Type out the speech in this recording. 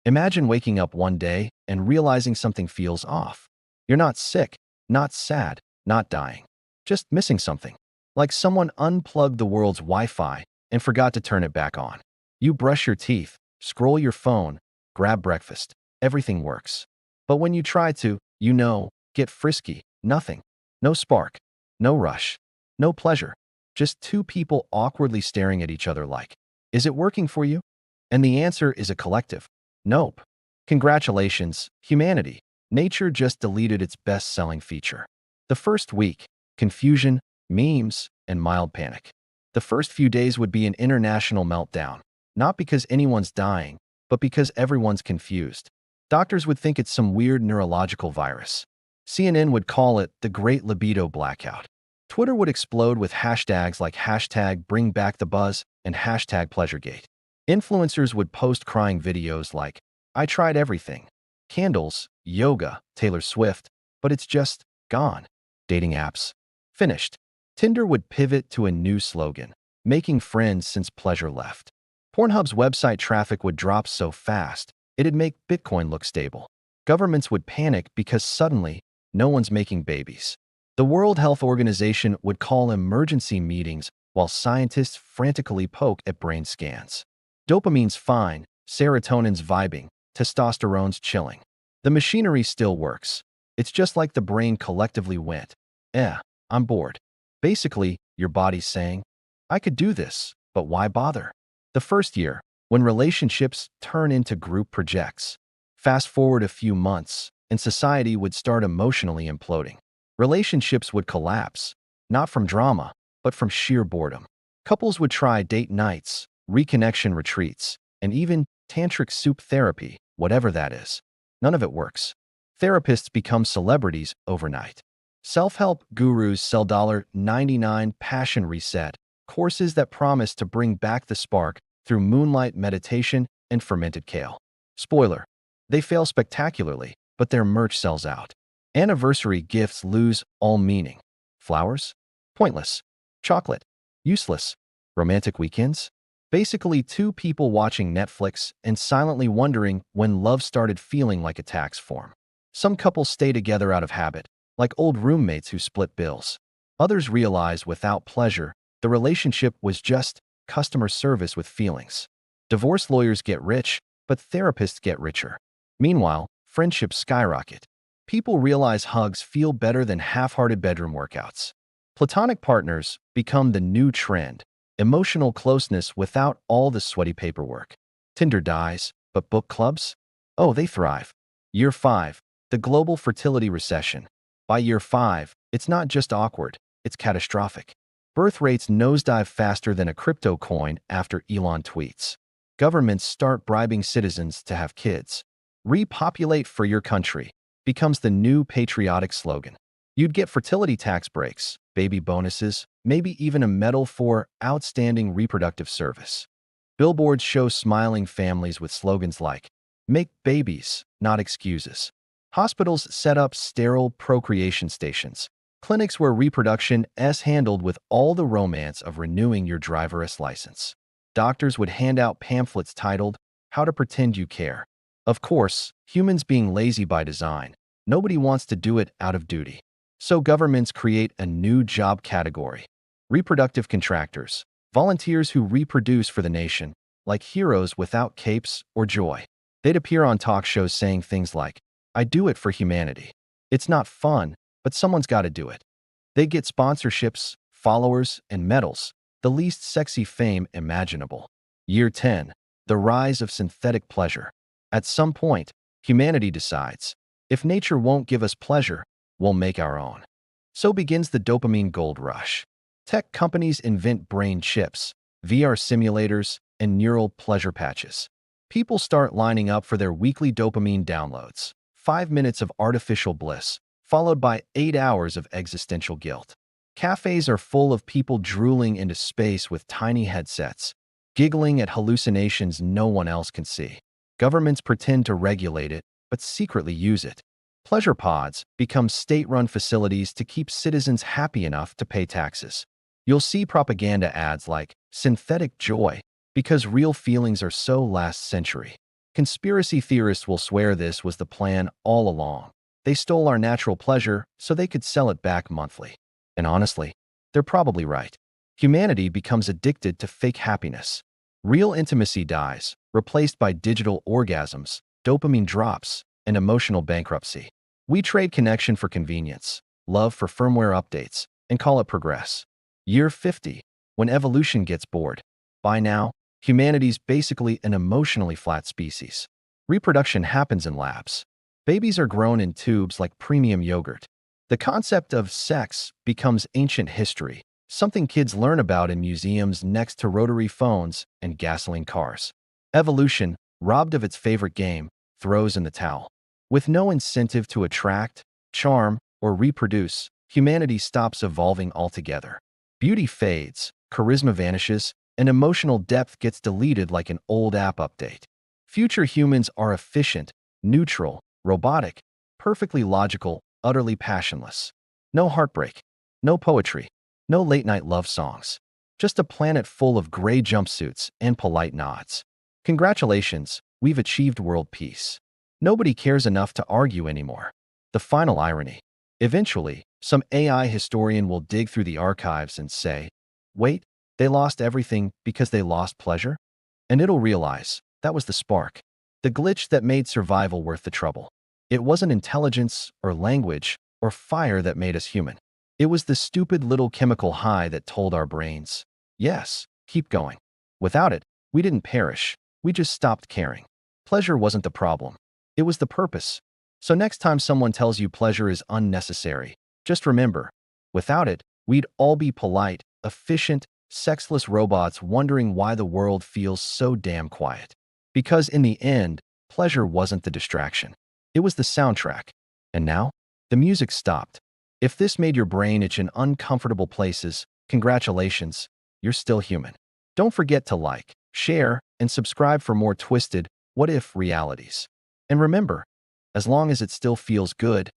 Imagine waking up one day and realizing something feels off. You're not sick, not sad, not dying, just missing something. Like someone unplugged the world's Wi-Fi and forgot to turn it back on. You brush your teeth, scroll your phone, grab breakfast. Everything works. But when you try to, get frisky, nothing. No spark, no rush, no pleasure. Just two people awkwardly staring at each other like, is it working for you? And the answer is a collective, nope. Congratulations, humanity. Nature just deleted its best-selling feature. The first week, confusion, memes, and mild panic. The first few days would be an international meltdown, not because anyone's dying, but because everyone's confused. Doctors would think it's some weird neurological virus. CNN would call it the Great Libido Blackout. Twitter would explode with hashtags like hashtag Bring Back the Buzz and hashtag Pleasuregate. Influencers would post crying videos like, I tried everything. Candles, yoga, Taylor Swift, but it's just gone. Dating apps. Finished. Tinder would pivot to a new slogan, making friends since pleasure left. Pornhub's website traffic would drop so fast, it'd make Bitcoin look stable. Governments would panic because suddenly, no one's making babies. The World Health Organization would call emergency meetings while scientists frantically poke at brain scans. Dopamine's fine, serotonin's vibing, testosterone's chilling. The machinery still works. It's just like the brain collectively went, I'm bored. Basically, your body's saying, I could do this, but why bother? The first year, when relationships turn into group projects. Fast forward a few months, and society would start emotionally imploding. Relationships would collapse, not from drama, but from sheer boredom. Couples would try date nights, reconnection retreats, and even tantric soup therapy, whatever that is. None of it works. Therapists become celebrities overnight. Self-help gurus sell $99 passion reset, courses that promise to bring back the spark through moonlight meditation and fermented kale. Spoiler, they fail spectacularly, but their merch sells out. Anniversary gifts lose all meaning. Flowers? Pointless. Chocolate? Useless. Romantic weekends? Basically two people watching Netflix and silently wondering when love started feeling like a tax form. Some couples stay together out of habit, like old roommates who split bills. Others realize without pleasure, the relationship was just customer service with feelings. Divorce lawyers get rich, but therapists get richer. Meanwhile, friendships skyrocket. People realize hugs feel better than half-hearted bedroom workouts. Platonic partners become the new trend, emotional closeness without all the sweaty paperwork. Tinder dies, but book clubs? Oh, they thrive. Year 5, the global fertility recession. By year 5, it's not just awkward, it's catastrophic. Birth rates nosedive faster than a crypto coin after Elon tweets. Governments start bribing citizens to have kids. Repopulate for your country becomes the new patriotic slogan. You'd get fertility tax breaks, baby bonuses, maybe even a medal for outstanding reproductive service. Billboards show smiling families with slogans like, make babies, not excuses. Hospitals set up sterile procreation stations, clinics where reproduction is handled with all the romance of renewing your driver's license. Doctors would hand out pamphlets titled, How to Pretend You Care. Of course, humans being lazy by design, nobody wants to do it out of duty. So governments create a new job category. Reproductive contractors, volunteers who reproduce for the nation, like heroes without capes or joy. They'd appear on talk shows saying things like, I do it for humanity. It's not fun, but someone's got to do it. They get sponsorships, followers, and medals, the least sexy fame imaginable. Year 10, the rise of synthetic pleasure. At some point, humanity decides, if nature won't give us pleasure, we'll make our own. So begins the dopamine gold rush. Tech companies invent brain chips, VR simulators, and neural pleasure patches. People start lining up for their weekly dopamine downloads. 5 minutes of artificial bliss, followed by 8 hours of existential guilt. Cafes are full of people drooling into space with tiny headsets, giggling at hallucinations no one else can see. Governments pretend to regulate it, but secretly use it. Pleasure pods become state-run facilities to keep citizens happy enough to pay taxes. You'll see propaganda ads like synthetic joy because real feelings are so last century. Conspiracy theorists will swear this was the plan all along. They stole our natural pleasure so they could sell it back monthly. And honestly, they're probably right. Humanity becomes addicted to fake happiness. Real intimacy dies, replaced by digital orgasms, dopamine drops, and emotional bankruptcy. We trade connection for convenience, love for firmware updates, and call it progress. Year 50, when evolution gets bored. By now, humanity's basically an emotionally flat species. Reproduction happens in labs. Babies are grown in tubes like premium yogurt. The concept of sex becomes ancient history, something kids learn about in museums next to rotary phones and gasoline cars. Evolution, robbed of its favorite game, throws in the towel. With no incentive to attract, charm, or reproduce, humanity stops evolving altogether. Beauty fades, charisma vanishes, and emotional depth gets deleted like an old app update. Future humans are efficient, neutral, robotic, perfectly logical, utterly passionless. No heartbreak, no poetry, no late-night love songs. Just a planet full of gray jumpsuits and polite nods. Congratulations, we've achieved world peace. Nobody cares enough to argue anymore. The final irony. Eventually, some AI historian will dig through the archives and say, wait, they lost everything because they lost pleasure? And it'll realize that was the spark, the glitch that made survival worth the trouble. It wasn't intelligence or language or fire that made us human. It was the stupid little chemical high that told our brains, yes, keep going. Without it, we didn't perish. We just stopped caring. Pleasure wasn't the problem. It was the purpose. So next time someone tells you pleasure is unnecessary, just remember, without it, we'd all be polite, efficient, sexless robots wondering why the world feels so damn quiet. Because in the end, pleasure wasn't the distraction. It was the soundtrack. And now, the music stopped. If this made your brain itch in uncomfortable places, congratulations, you're still human. Don't forget to like, share, and subscribe for more twisted, what-if realities. And remember, as long as it still feels good,